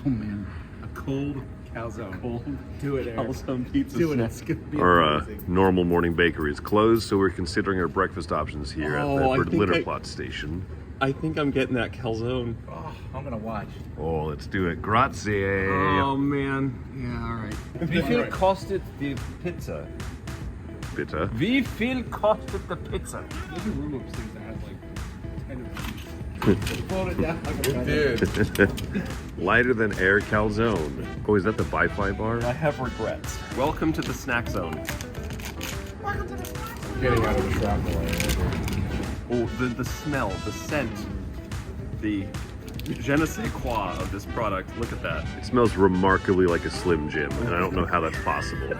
Oh man, a cold calzone. Cold Do it, Eric. calzone pizza Do it. snack. It's gonna be Our amazing. normal morning bakery is closed, so we're considering our breakfast options here at Oh, I the think litter plot station. I think I'm getting that calzone. Oh, I'm gonna watch. Oh, let's do it. Grazie. Oh man. Yeah, all right. Wie viel kostet die Pizza? Bitte. Wie viel kostet the pizza? There's a room upstairs that has like 10 of these. Pull it down like a Dude. Lighter than air calzone. Oh, is that the Wi-Fi bar? I have regrets. Welcome to the snack zone. Getting out of the shrapnel area. Oh, the smell, the scent, the je ne sais quoi of this product. Look at that. It smells remarkably like a Slim Jim, and I don't know how that's possible.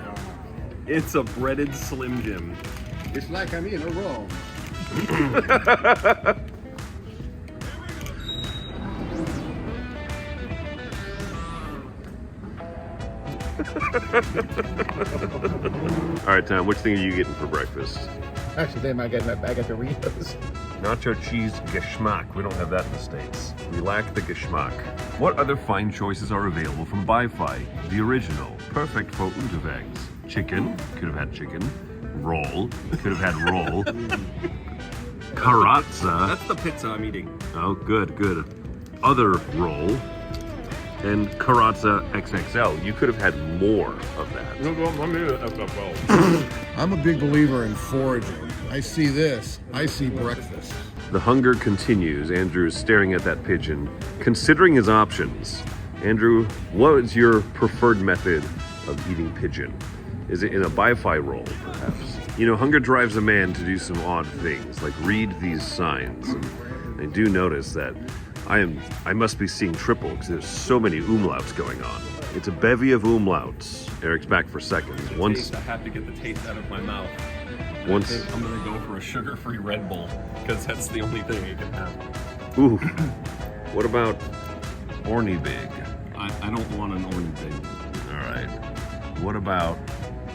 It's a breaded Slim Jim. It's like I'm in a room. All right, Tom, which thing are you getting for breakfast? Actually, they might get that bag of Doritos. Nacho cheese Geschmack. We don't have that in the States. We lack the Geschmack. What other fine choices are available from Bi-Fi? The original, perfect for unterwegs. Chicken, could have had chicken. Roll, could have had roll. Carazza. That's the pizza I'm eating. Oh, good, good. Other roll. And Carazza XXL. You could have had more of that. I'm a big believer in foraging. I see this, I see breakfast. The hunger continues. Andrew is staring at that pigeon, considering his options. Andrew, what is your preferred method of eating pigeon? Is it in a Bi-Fi roll, perhaps? You know, hunger drives a man to do some odd things, like read these signs. And I do notice that I must be seeing triple because there's so many umlauts going on. It's a bevy of umlauts. Eric's back for seconds. I have to get the taste out of my mouth. I think I'm gonna go for a sugar-free Red Bull because that's the only thing it can have. Ooh. What about Orny Big? I don't want an orange big. All right. What about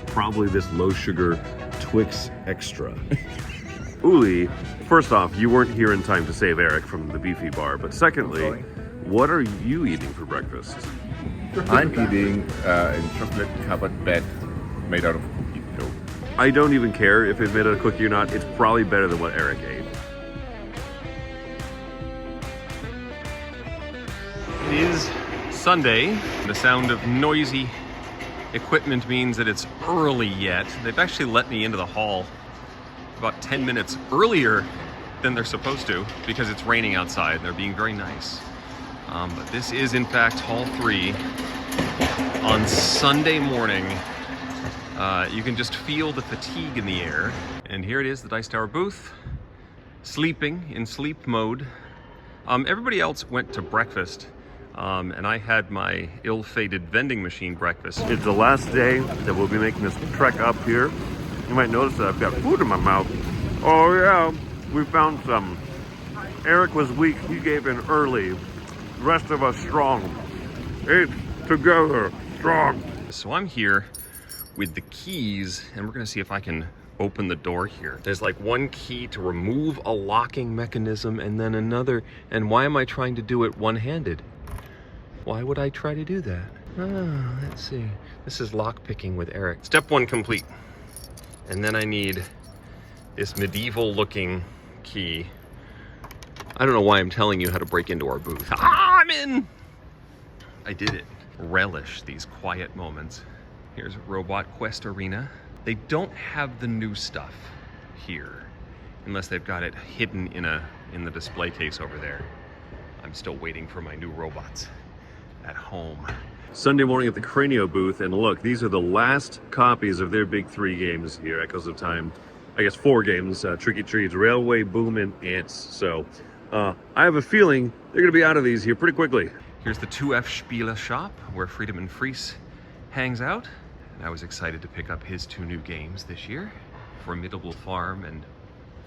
probably this low sugar Twix Extra? Uli, first off, you weren't here in time to save Eric from the beefy bar, but secondly, what are you eating for breakfast? I'm eating a chocolate covered bread made out of cookie dough. I don't even care if it's made out of cookie or not. It's probably better than what Eric ate. It is Sunday. The sound of noisy equipment means that it's early yet. They've actually let me into the hall about 10 minutes earlier than they're supposed to because it's raining outside. They're being very nice. But this is in fact Hall 3 on Sunday morning. You can just feel the fatigue in the air. And here it is, the Dice Tower booth, sleeping in sleep mode. Everybody else went to breakfast, and I had my ill-fated vending machine breakfast. It's the last day that we'll be making this trek up here. You might notice that I've got food in my mouth. Oh yeah, we found some. Eric was weak, he gave in early. The rest of us strong. Ate together, strong. So I'm here with the keys, and we're gonna see if I can open the door here. There's like one key to remove a locking mechanism and then another. And why am I trying to do it one-handed? Why would I try to do that? Oh, let's see. This is lock picking with Eric. Step 1 complete. And then I need this medieval looking key. I don't know why I'm telling you how to break into our booth. Ah, I'm in! I did it. Relish these quiet moments. Here's Robot Quest Arena. They don't have the new stuff here, unless they've got it hidden in the display case over there. I'm still waiting for my new robots at home. Sunday morning at the Cranio booth, and look, these are the last copies of their big 3 games here, Echoes of Time. I guess 4 games, Tricky Trees, Railway, Boom, and Ants. So I have a feeling they're gonna be out of these here pretty quickly. Here's the 2F Spiel shop, where Freedom and Fries hangs out. And I was excited to pick up his 2 new games this year, Formidable Farm and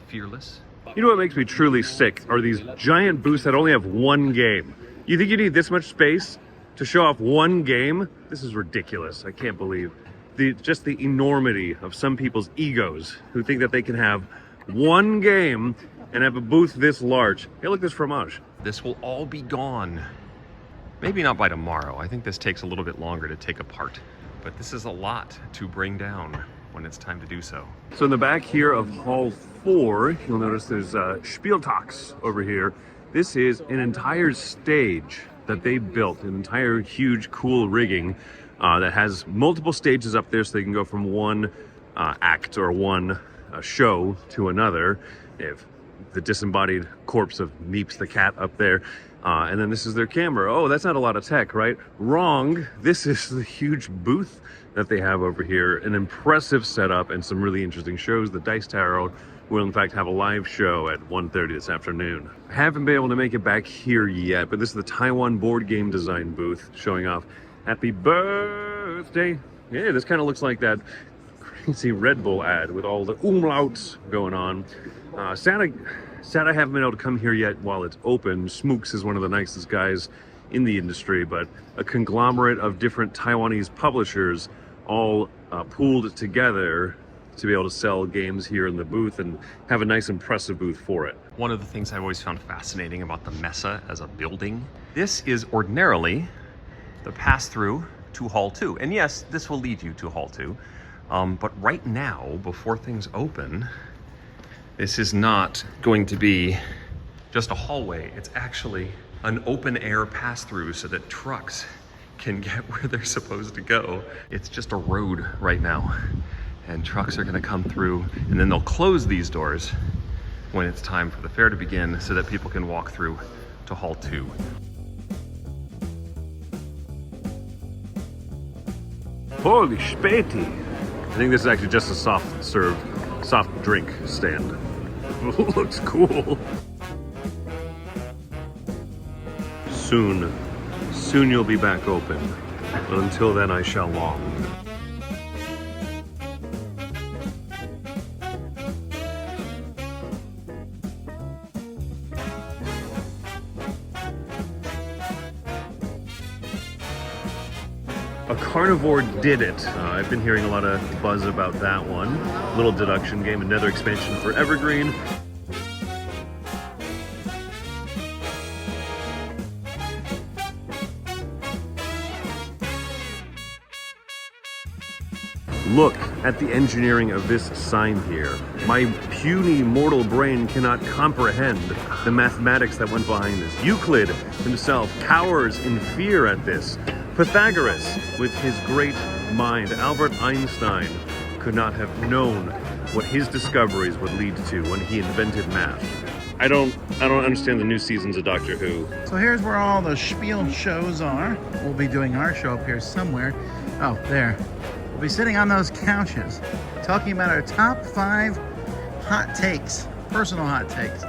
Fearless. You know what makes me truly sick are these giant booths that only have 1 game. You think you need this much space to show off 1 game? This is ridiculous. I can't believe just the enormity of some people's egos who think that they can have 1 game and have a booth this large. Hey, look, this fromage. This will all be gone Maybe not by tomorrow. I think this takes a little bit longer to take apart. But this is a lot to bring down when it's time to do so. So in the back here of Hall 4, you'll notice there's Spiel over here. This is an entire stage that they built, an entire huge cool rigging that has multiple stages up there, so they can go from one act or one show to another. They have the disembodied corpse of Meeps the cat up there. And then this is their camera. Oh, that's not a lot of tech, right? Wrong. This is the huge booth that they have over here. An impressive setup and some really interesting shows. The Dice Tower will in fact have a live show at 1:30 this afternoon. I haven't been able to make it back here yet, but this is the Taiwan board game design booth showing off Happy Birthday. Yeah, this kind of looks like that crazy Red Bull ad with all the umlauts going on. Sad I haven't been able to come here yet while it's open. Smooks is one of the nicest guys in the industry, but a conglomerate of different Taiwanese publishers all pooled together to be able to sell games here in the booth and have a nice impressive booth for it. One of the things I've always found fascinating about the Mesa as a building, this is ordinarily the pass-through to Hall 2. And yes, this will lead you to Hall 2. But right now, before things open, this is not going to be just a hallway. It's actually an open air pass-through so that trucks can get where they're supposed to go. It's just a road right now, and trucks are gonna come through, and then they'll close these doors when it's time for the fair to begin so that people can walk through to Hall 2. Holy spaghetti. I think this is actually just a soft drink stand. Looks cool. Soon you'll be back open. But until then, I shall long. A carnivore did it. I've been hearing a lot of buzz about that one. Little deduction game, another expansion for Evergreen. Look at the engineering of this sign here. My puny mortal brain cannot comprehend the mathematics that went behind this. Euclid himself cowers in fear at this. Pythagoras, with his great mind, Albert Einstein, could not have known what his discoveries would lead to when he invented math. I don't understand the new seasons of Doctor Who. So here's where all the Spiel shows are. We'll be doing our show up here somewhere. Oh, there. We'll be sitting on those couches, talking about our top 5 hot takes, personal hot takes.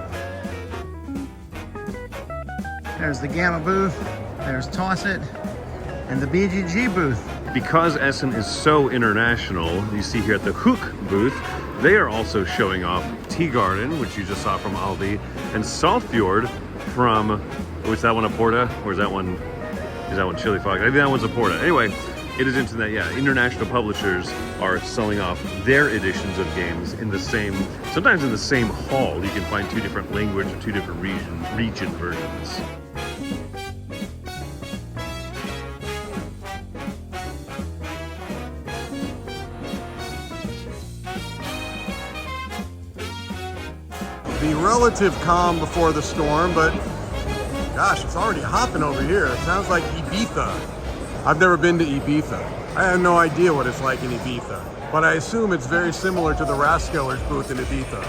There's the Gamma booth, there's Tossit, and the BGG booth. Because Essen is so international, you see here at the Hook booth, they are also showing off Tea Garden, which you just saw from Aldi, and Saltfjord from, is that one a Porta? Or is that one Chili Fox? I think that one's a Porta. Anyway, it is into that, yeah, international publishers are selling off their editions of games in the same, sometimes in the same hall. You can find 2 different language or 2 different region versions. The relative calm before the storm, but gosh, it's already hopping over here. It sounds like Ibiza. I've never been to Ibiza. I have no idea what it's like in Ibiza, but I assume it's very similar to the Rathskeller's booth in Ibiza.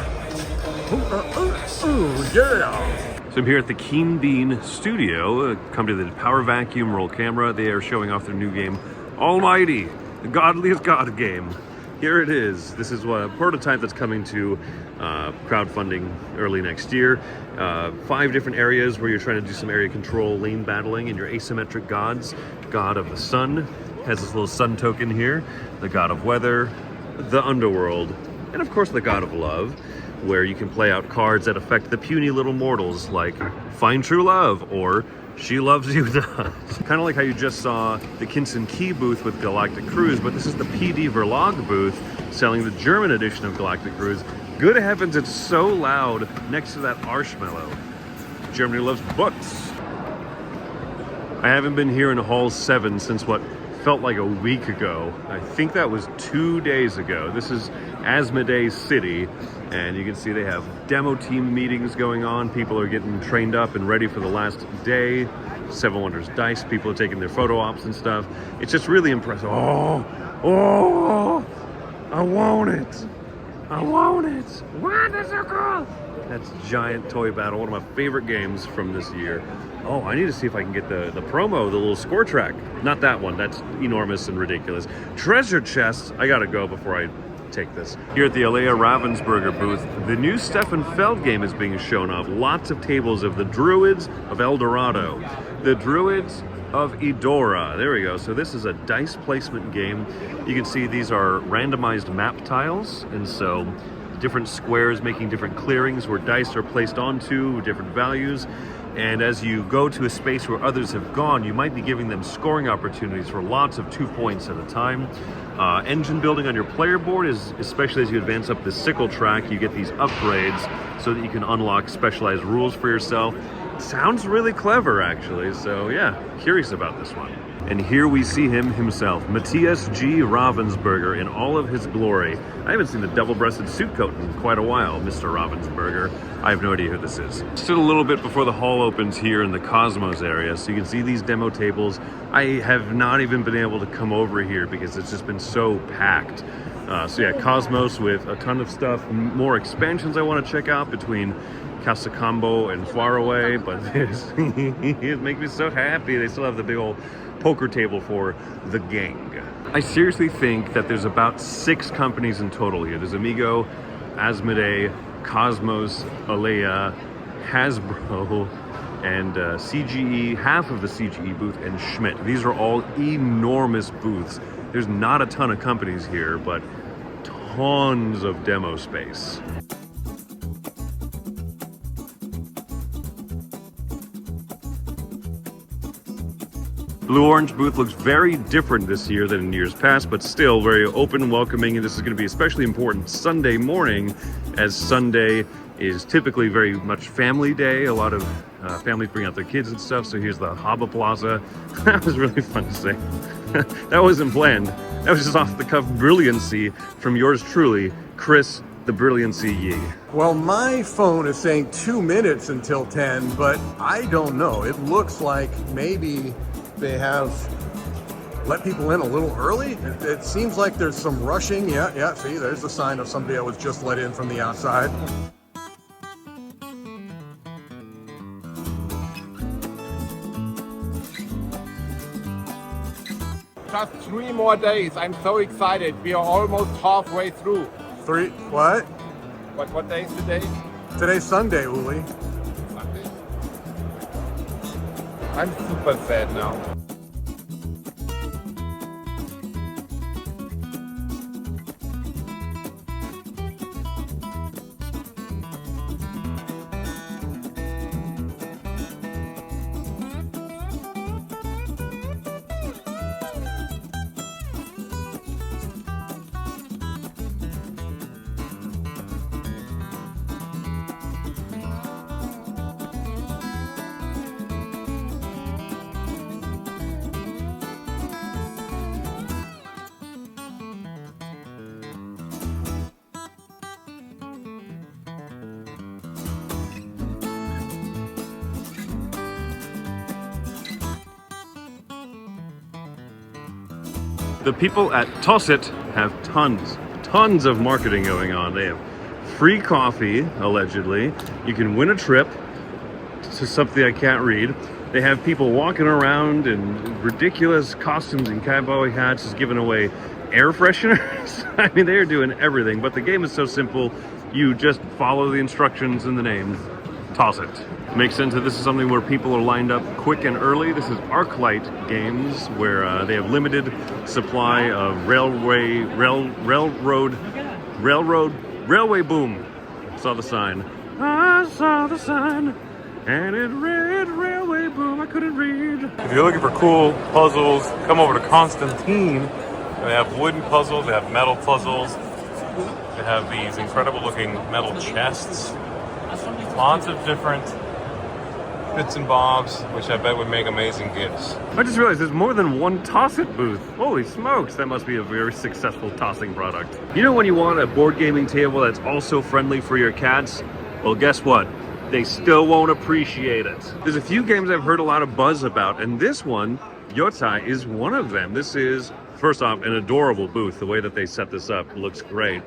Yeah! So I'm here at the Keen Bean Studio, a company that did Power Vacuum, Roll Camera. They are showing off their new game, Almighty, the Godliest God game. Here it is. This is a prototype that's coming to crowdfunding early next year. 5 different areas where you're trying to do some area control, lane battling, and your asymmetric gods. God of the Sun has this little sun token here. The God of Weather, the Underworld, and of course the God of Love, where you can play out cards that affect the puny little mortals, like Find True Love or She Loves You Not. Kind of like how you just saw the Kinson Key booth with Galactic Cruise, but this is the PD Verlag booth selling the German edition of Galactic Cruise. Good heavens, it's so loud next to that Arschmellow. Germany loves books. I haven't been here in Hall 7 since what felt like a week ago. I think that was 2 days ago. This is Asmodee City, and you can see they have demo team meetings going on. People are getting trained up and ready for the last day. Seven Wonders Dice, people are taking their photo ops and stuff. It's just really impressive. Oh, I want it. I want it. Wow, that's so cool. That's Giant Toy Battle, one of my favorite games from this year. Oh, I need to see if I can get the promo, the little score track. Not that one, that's enormous and ridiculous. Treasure chests, I gotta go before I take this. Here at the Alea Ravensburger booth, the new Stefan Feld game is being shown off. Lots of tables of the Druids of El Dorado, the Druids of Edora. There we go. So this is a dice placement game. You can see these are randomized map tiles, and so different squares making different clearings where dice are placed onto different values. And as you go to a space where others have gone, you might be giving them scoring opportunities for lots of 2 points at a time. Engine building on your player board is, especially as you advance up the sickle track, you get these upgrades so that you can unlock specialized rules for yourself. Sounds really clever, actually. So yeah, curious about this one. And here we see him himself, Matthias G. Ravensburger in all of his glory. I haven't seen the double-breasted suit coat in quite a while, Mr. Ravensburger. I have no idea who this is. Stood a little bit before the hall opens here in the Cosmos area, so you can see these demo tables. I have not even been able to come over here because it's just been so packed. So yeah, Cosmos with a ton of stuff, more expansions I want to check out between Casa Combo and Faraway, but this it makes me so happy. They still have the big old poker table for the gang. I seriously think that there's about 6 companies in total here. There's Amigo, Asmodee, Cosmos, Alea, Hasbro, and CGE, half of the CGE booth, and Schmidt. These are all enormous booths. There's not a ton of companies here, but tons of demo space. Blue-orange booth looks very different this year than in years past, but still very open, welcoming, and this is going to be especially important Sunday morning, as Sunday is typically very much family day. A lot of families bring out their kids and stuff, so here's the Haba Plaza. That was really fun to say. That wasn't planned. That was just off the cuff brilliancy from yours truly, Chris the Brilliancy Yee. Well, my phone is saying 2 minutes until 10, but I don't know. It looks like maybe they have let people in a little early. It seems like there's some rushing. Yeah, see, there's the sign of somebody that was just let in from the outside. Just 3 more days. I'm so excited. We are almost halfway through. 3, what? What day is today? Today's Sunday, Uli. Sunday. I'm super sad now. The people at Tossit have tons of marketing going on. They have free coffee, allegedly. You can win a trip to something I can't read. They have people walking around in ridiculous costumes and cowboy hats, just giving away air fresheners. I mean, they're doing everything, but the game is so simple. You just follow the instructions in the name. Toss it. Makes sense that this is something where people are lined up quick and early. This is ArcLight Games, where they have limited supply of railway boom. Saw the sign. I saw the sign, and it read railway boom. I couldn't read. If you're looking for cool puzzles, come over to Constantine. They have wooden puzzles, they have metal puzzles, they have these incredible looking metal chests. Lots of different bits and bobs, which I bet would make amazing gifts. I just realized there's more than one Tossit booth. Holy smokes, that must be a very successful tossing product. You know when you want a board gaming table that's also friendly for your cats? Well, guess what? They still won't appreciate it. There's a few games I've heard a lot of buzz about, and this one, Yotai, is one of them. This is, first off, an adorable booth. The way that they set this up looks great.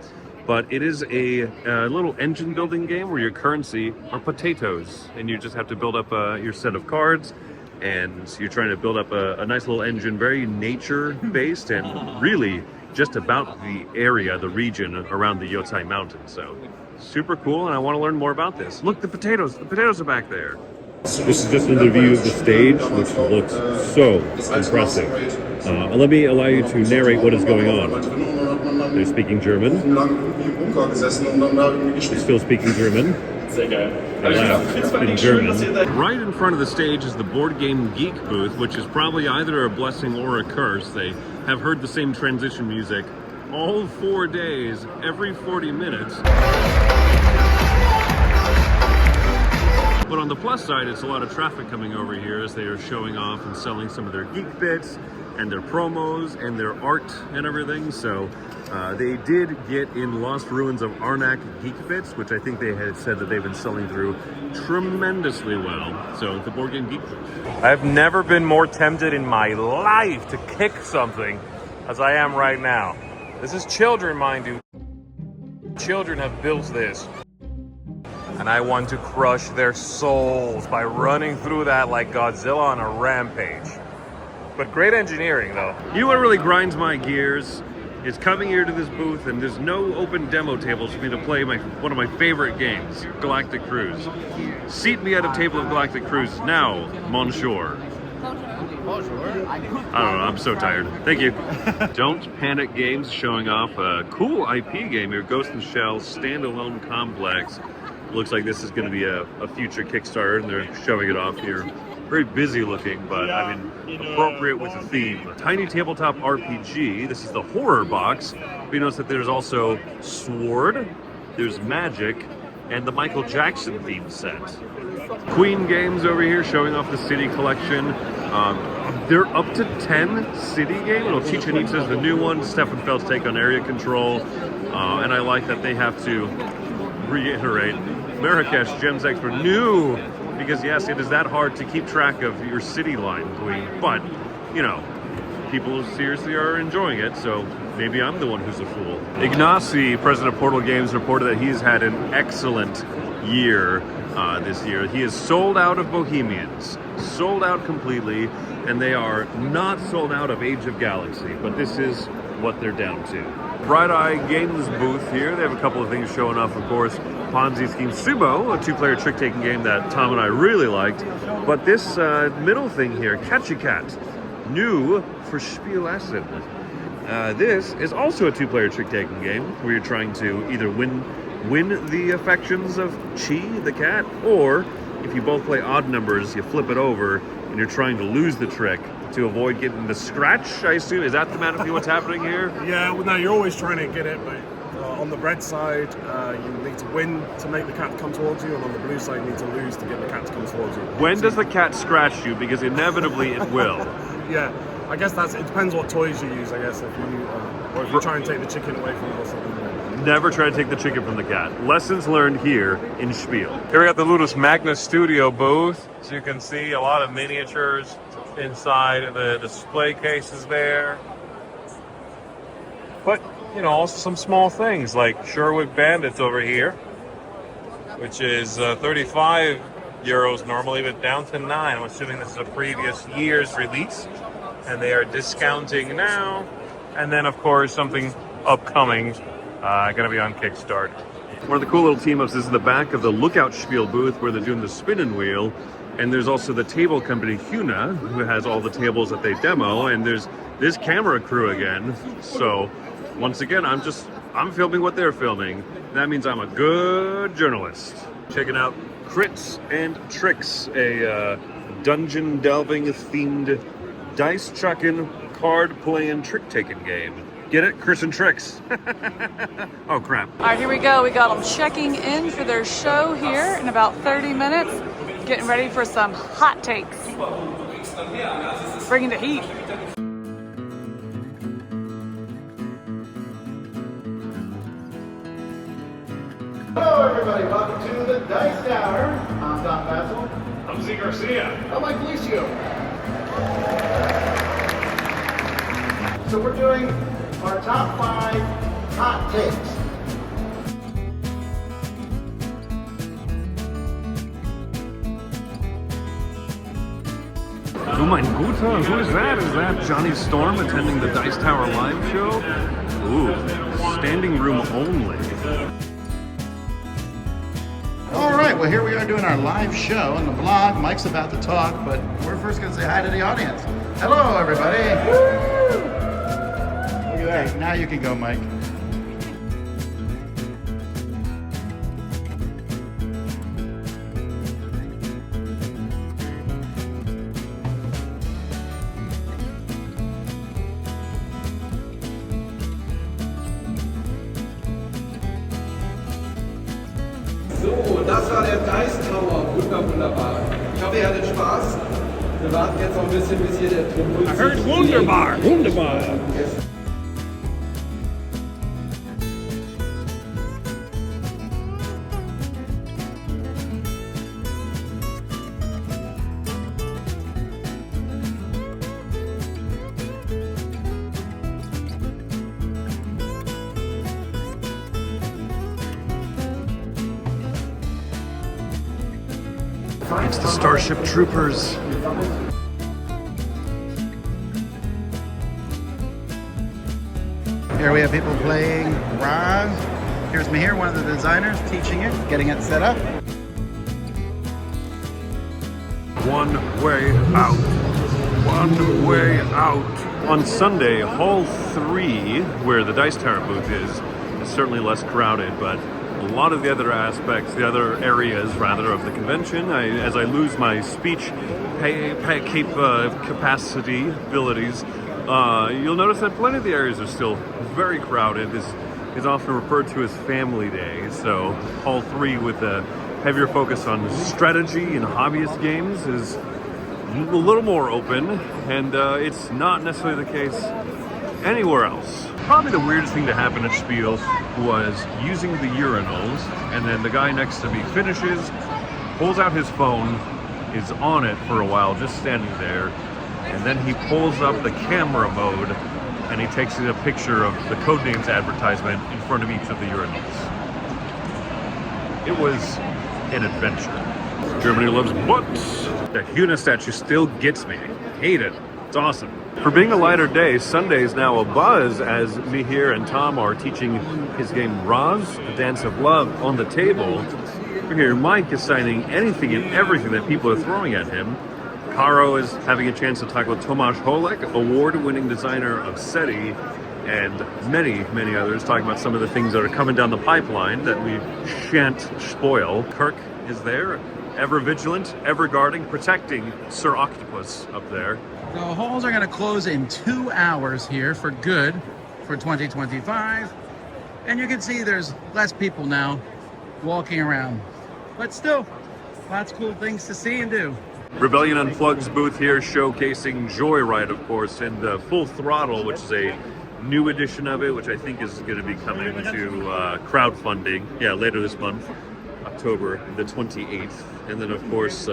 But it is a little engine building game where your currency are potatoes, and you just have to build up your set of cards, and you're trying to build up a nice little engine, very nature-based, and really just about the area, the region around the Yotai Mountains. So super cool, and I want to learn more about this. Look, the potatoes are back there. This is just another view of the stage, which looks so impressive. Let me allow you to narrate what is going on. They're speaking German. They're still speaking German. In German. Right in front of the stage is the Board Game Geek booth, which is probably either a blessing or a curse. They have heard the same transition music all 4 days, every 40 minutes. But on the plus side, it's a lot of traffic coming over here as they are showing off and selling some of their geek bits and their promos and their art and everything. So they did get in Lost Ruins of Arnak geek bits, which I think they had said that they've been selling through tremendously well. So the Board Game Geek booth. I've never been more tempted in my life to kick something as I am right now. This is children, mind you. Children have built this. And I want to crush their souls by running through that like Godzilla on a rampage. But great engineering, though. You know what really grinds my gears? Is coming here to this booth and there's no open demo tables for me to play one of my favorite games, Galactic Cruise. Seat me at a table of Galactic Cruise now, Monsieur. I don't know, I'm so tired. Thank you. Don't Panic Games showing off a cool IP game here, Ghost in the Shell Standalone Complex. Looks like this is going to be a future Kickstarter, and they're showing it off here. Very busy looking, but I mean, appropriate with the theme. Tiny tabletop RPG. This is the horror box. We notice that there's also Sword, there's Magic, and the Michael Jackson theme set. Queen Games over here showing off the City Collection. They're up to 10 City games. It'll teach and says the new one, Stefan Feld's take on area control. And I like that they have to reiterate Marrakesh Gems Expert new, because yes, it is that hard to keep track of your city line, Queen, but you know, people seriously are enjoying it, so maybe I'm the one who's a fool. Ignacy, president of Portal Games, reported that he's had an excellent year this year. He is sold out of Bohemians, sold out completely, and they are not sold out of Age of Galaxy, but this is what they're down to. Bright Eye Games booth here. They have a couple of things showing off, of course. Ponzi Scheme Sumo, a two-player trick-taking game that Tom and I really liked. But this middle thing here, Catch a Cat, new for Spiel Essen. This is also a two-player trick-taking game where you're trying to either win the affections of Chi, the cat, or if you both play odd numbers, you flip it over and you're trying to lose the trick to avoid getting the scratch, I assume. Is that thematically what's happening here? Yeah, well, no, you're always trying to get it, but on the red side, you need to win to make the cat come towards you, and on the blue side, you need to lose to get the cat to come towards you. When does the cat scratch you? Because inevitably it will. Yeah, I guess it depends what toys you use, I guess, or if you try and take the chicken away from it or something. Never try to take the chicken from the cat. Lessons learned here in Spiel. Here we got the Ludus Magnus Studio booth. As you can see, a lot of miniatures inside the display cases there. But, you know, also some small things like Sherwood Bandits over here, which is 35 euros normally, but down to 9. I'm assuming this is a previous year's release, and they are discounting now. And then, of course, something upcoming, going to be on Kickstarter. One of the cool little team-ups is in the back of the Lookout Spiel booth where they're doing the spinning wheel. And there's also the table company Huna, who has all the tables that they demo. And there's this camera crew again. So once again, I'm filming what they're filming. That means I'm a good journalist. Checking out Crits and Tricks, a dungeon delving themed dice chucking, card playing, trick taking game. Get it? Crits and Tricks. Oh crap. All right, here we go. We got them checking in for their show here in about 30 minutes. Getting ready for some hot takes. Bringing the heat. Hello everybody, welcome to the Dice Tower. I'm Don Basil. I'm Z Garcia. I'm Mike Felicio. So we're doing our top 5 hot takes. Oh mein Guter, who is that? Is that Johnny Storm attending the Dice Tower live show? Ooh, standing room only. All right, well here we are doing our live show on the vlog. Mike's about to talk, but we're first going to say hi to the audience. Hello everybody. Woo! Look at that. Now you can go, Mike. So, das war der Dice Tower. Wunderbar. Ich hoffe, ihr hattet Spaß. Wir warten jetzt noch ein bisschen, bis hier der Tumult. I heard wunderbar. Wunderbar. It's the Starship Troopers. Here we have people playing Roz. Here's Mihir, one of the designers, teaching it, getting it set up. One way out. One way out. On Sunday, Hall 3, where the Dice Tower booth is certainly less crowded, but a lot of the other aspects, the other areas, rather, of the convention, as I lose my speech capacity abilities, you'll notice that plenty of the areas are still very crowded. This is often referred to as Family Day, so Hall 3, with a heavier focus on strategy and hobbyist games, is a little more open, and it's not necessarily the case anywhere else. Probably the weirdest thing to happen at Spiel was using the urinals, and then the guy next to me finishes, pulls out his phone, is on it for a while, just standing there, and then he pulls up the camera mode, and he takes a picture of the Codenames advertisement in front of each of the urinals. It was an adventure. Germany loves butts. The Huna statue still gets me. Hate it. It's awesome. For being a lighter day, Sunday is now a buzz as Mihir and Tom are teaching his game Roz, the Dance of Love, on the table. Here, Mike is signing anything and everything that people are throwing at him. Caro is having a chance to talk with Tomasz Holek, award-winning designer of SETI, and many, many others, talking about some of the things that are coming down the pipeline that we shan't spoil. Kirk is there, ever vigilant, ever guarding, protecting Sir Octopus up there. The halls are going to close in 2 hours here for good for 2025. And you can see there's less people now walking around. But still, lots of cool things to see and do. Rebellion Unplugged's booth here showcasing Joyride, of course, and the Full Throttle, which is a new edition of it, which I think is going to be coming to crowdfunding, later this month, October the 28th. And then, of course,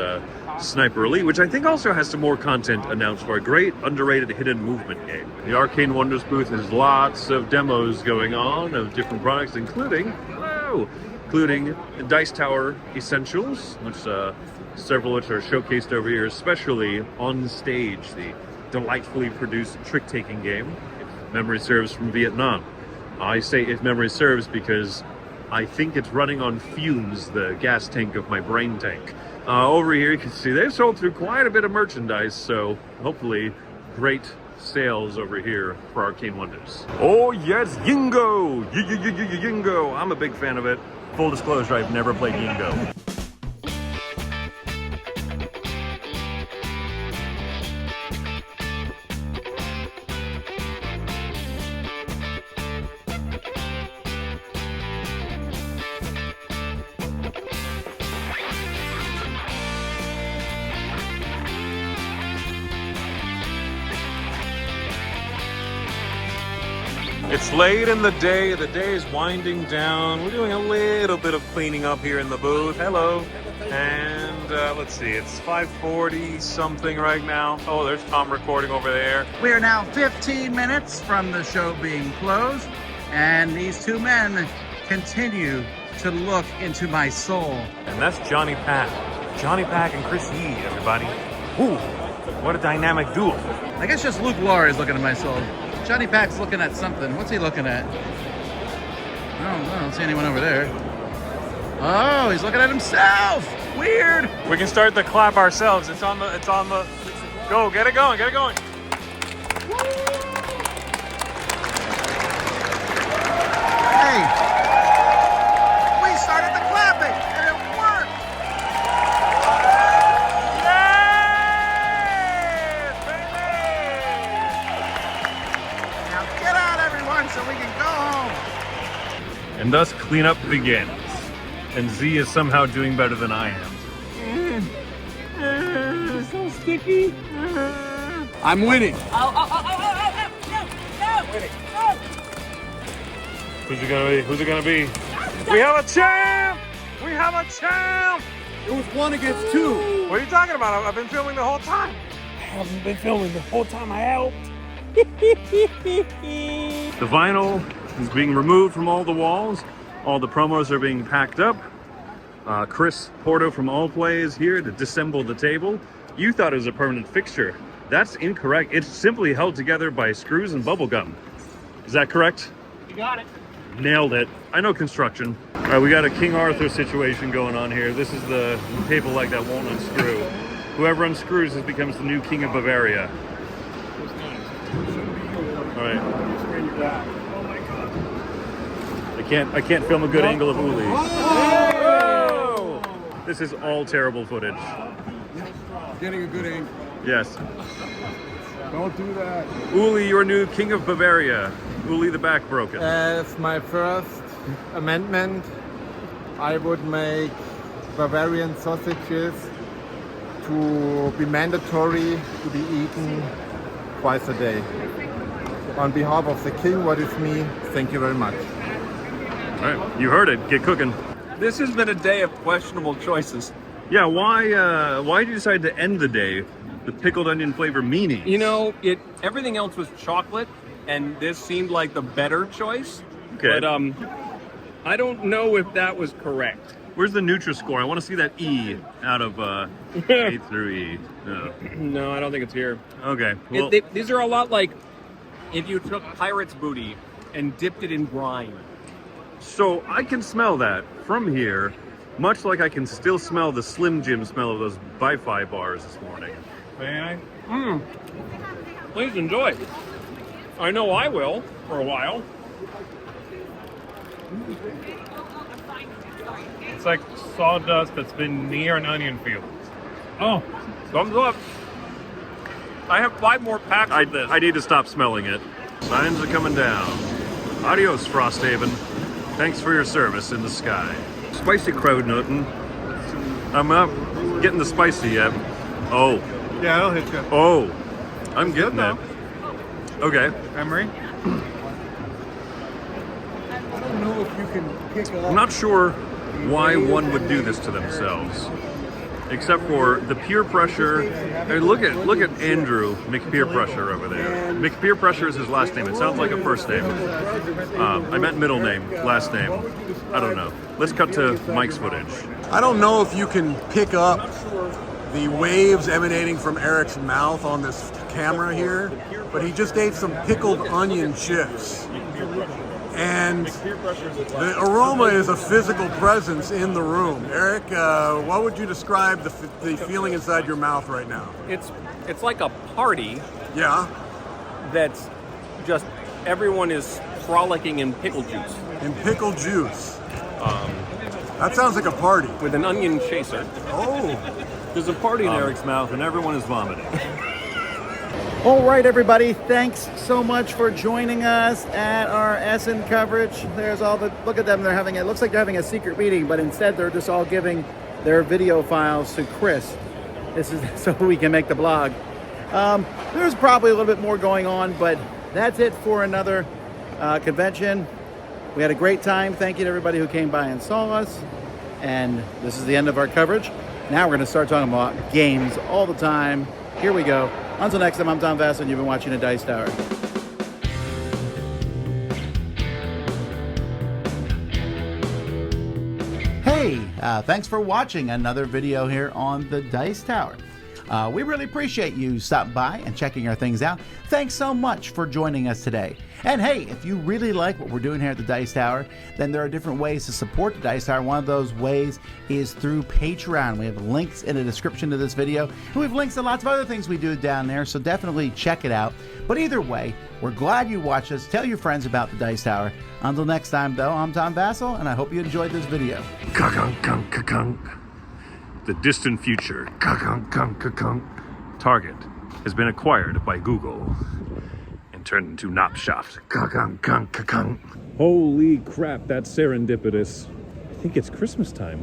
Sniper Elite, which I think also has some more content announced for a great, underrated hidden movement game. The Arcane Wonders booth has lots of demos going on of different products, including Dice Tower Essentials, which several of which are showcased over here, especially On Stage, the delightfully produced trick-taking game, if memory serves, from Vietnam. I say if memory serves because I think it's running on fumes, the gas tank of my brain tank. Over here you can see they've sold through quite a bit of merchandise, so hopefully great sales over here for Arcane Wonders. Oh yes, Yingo! Yingo! I'm a big fan of it. Full disclosure, I've never played Yingo. It's late in the day. The day is winding down. We're doing a little bit of cleaning up here in the booth. Hello. And let's see, it's 5:40 something right now. Oh, there's Tom recording over there. We are now 15 minutes from the show being closed, and these two men continue to look into my soul. And that's Johnny Pack. Johnny Pack and Chris Yee, everybody. Ooh, what a dynamic duo. I guess just Luke Lahr is looking at my soul. Johnny Pack's looking at something. What's he looking at? I don't see anyone over there. Oh, he's looking at himself. Weird. We can start the clap ourselves. It's on the, go, get it going, get it going. Hey, we started the clapping and it worked. Yes, baby! Now get out, everyone, so we can go home. And thus cleanup begins. And Z is somehow doing better than I am. So sticky. I'm winning. Who's it gonna be? Who's it gonna be? We have a champ! We have a champ! It was 1 against 2. What are you talking about? I've been filming the whole time. I haven't been filming the whole time. I helped. The vinyl is being removed from all the walls. All the promos are being packed up. Chris Porto from All Play is here to disassemble the table. You thought it was a permanent fixture. That's incorrect. It's simply held together by screws and bubble gum. Is that correct? You got it. Nailed it. I know construction. All right, we got a King Arthur situation going on here. This is the table leg that won't unscrew. Whoever unscrews this becomes the new King of Bavaria. All right. I can't film a good angle of Uli. Oh! This is all terrible footage. Getting a good angle. Yes. Don't do that. Uli, your new King of Bavaria. Uli the back broken. As my first amendment, I would make Bavarian sausages to be mandatory to be eaten twice a day. On behalf of the king, what is me, thank you very much. All right, you heard it. Get cooking. This has been a day of questionable choices. Yeah, why did you decide to end the day with pickled onion flavor meanies? You know, everything else was chocolate, and this seemed like the better choice. Okay. But I don't know if that was correct. Where's the Nutri-Score? I want to see that E out of A through E. No. No, I don't think it's here. Okay. Well, These are a lot like if you took pirate's booty and dipped it in brine. so I can smell that from here, much like I can still smell the Slim Jim smell of those Bi-Fi bars this morning. May I? Please enjoy. I know I will for a while. It's like sawdust that's been near an onion field. Oh, thumbs up. I have 5 more packs of this. I need to stop smelling it. Signs are coming down. Adios, Frosthaven. Thanks for your service in the sky. Spicy crowdnutting. I'm not getting the spicy yet. Oh. Yeah, I'll hit you. Oh. I'm getting it. Okay. Emery? I don't know if you can pick up. I'm not sure why one would do this to themselves, except for the peer pressure. Hey, look at Andrew McPeer Pressure over there. McPeer Pressure is his last name. It sounds like a first name. I meant middle name, last name. I don't know. Let's cut to Mike's footage. I don't know if you can pick up the waves emanating from Eric's mouth on this camera here, but he just ate some pickled onion chips. And the aroma is a physical presence in the room. Eric, what would you describe the feeling inside your mouth right now? It's like a party Yeah, that's just everyone is frolicking in pickle juice in pickle juice. That sounds like a party. with an onion chaser. Oh, There's a party in Eric's mouth and everyone is vomiting. All right, everybody, thanks so much for joining us at our Essen coverage. There's all the, look at them, it looks like they're having a secret meeting, but instead they're just all giving their video files to Chris. This is so we can make the blog. There's probably a little bit more going on, but that's it for another convention. We had a great time. Thank you to everybody who came by and saw us. And this is the end of our coverage. Now we're going to start talking about games all the time. Here we go. Until next time, I'm Tom Vassell, and you've been watching The Dice Tower. Hey, thanks for watching another video here on The Dice Tower. We really appreciate you stopping by and checking our things out. Thanks so much for joining us today. And hey, if you really like what we're doing here at the Dice Tower, then there are different ways to support the Dice Tower. One of those ways is through Patreon. We have links in the description to this video, and we have links to lots of other things we do down there, so definitely check it out. But either way, we're glad you watched us. Tell your friends about the Dice Tower. Until next time, though, I'm Tom Vassell, and I hope you enjoyed this video. The distant future. Target has been acquired by Google and turned into Napschaft. Holy crap, that's serendipitous. I think it's Christmas time.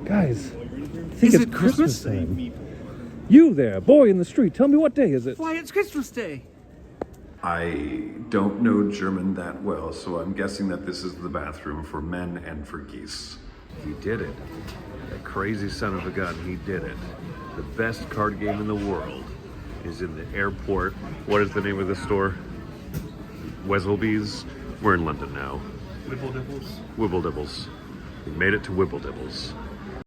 Guys, I think it's Christmas time. You there, boy in the street, tell me what day is it? Why, it's Christmas Day. I don't know German that well, so I'm guessing that this is the bathroom for men and for geese. He did it. That crazy son of a gun, he did it. The best card game in the world is in the airport. What is the name of the store? Wesselby's. We're in London now. Wibble Dibbles. Wibble Dibbles. We made it to Wibble Dibbles.